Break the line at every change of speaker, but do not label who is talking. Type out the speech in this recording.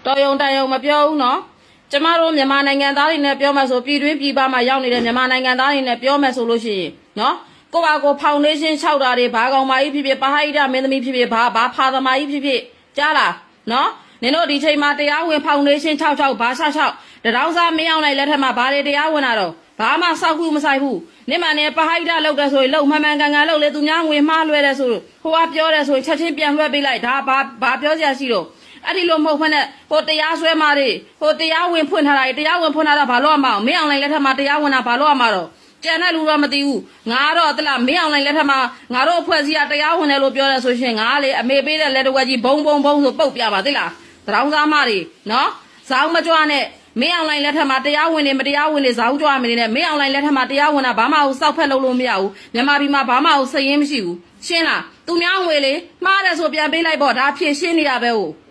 တော်ယုံတန်ယုံမပြောဘူးနော်ကျမတို့မြန်မာနိုင်ငံသားတွေနဲ့ပြောမှဆိုပြည်တွင်းပြည်ပမှာရောက်နေတဲ့မြန်မာနိုင်ငံသားတွေနဲ့ပြောမှဆိုလို့ရှိရင်နော်ကိုပါကိုဖောင်ဒေးရှင်း6တာတွေဘာကောင်မကြီးဖြစ်ဖြစ်ပဟိတမင်းသမီးဖြစ်ဖြစ်ဘာဖာသမားကြီးဖြစ်ဖြစ်ကြားလားနော်နင်တို့ဒီချိန်မှာတရားဝင်ဖောင်ဒေးရှင်း66ဘာ66တရောင်းစားမရောက်နိုင်လက်ထက်မှာဘာတွေတရားဝင်တာတော့ဘာမှစောက်ခုမဆိုင်ဘူးနိမနဲ့ပဟိတလောက်တဲ့ဆိုရင်လုံမှန်မှန်ကန်ကန်လောက်လေသူများငွေမှားလွှဲတယ်ဆိုဟိုကပြောတယ်ဆိုရင်ချက်ချင်းပြန်လွှဲပေးလိုက်ဒါဘာပြောစရာရှိတော့အဲ့ဒီလိုမဟုတ်ဘဲနဲ့ဟိုတရားဆွဲမှာတွေဟိုတရားဝင်ဖွင့်ထားတာတရားဝင်ဖွင့်ထားတာဘာလို့မအောင်မင်းအောင်လိုင်းလက်ထက်မှာတရားဝင်တာဘာလို့မှာတော့ကျန်တဲ့လူတော့မသိဘူးငါတော့တလားမင်းအောင်လိုင်းလက်ထက်မှာငါတို့အဖွဲ့အစည်းကတရားဝင်တယ်လို့ပြောတယ်ဆိုရှင်ငါလေအမေပေးတဲ့လက်တော်ကြီးဘုံဆိုပုတ်ပြပါသိလားတရောင်းစားမတွေနော်ဇောင်းမကြွနဲ့မင်းအောင်လိုင်းလက်ထက်မှာတရားဝင်နေမတရားဝင်နေဇောင်းကြွမနေနဲ့မင်းအောင်လိုင်းလက်ထက်မှာတရားဝင်တာဘာမှစောက်ဖက်လို့မရဘူးမြန်မာပြည်မှာဘာမှစည်ရင်းမရှိဘူးရှင်းလားသူများငွေလေမှားတယ်ဆိုပြန်ပေးလိုက်ပေါ့ဒါဖြည့်ရှင်းနေတာပဲဟုတ်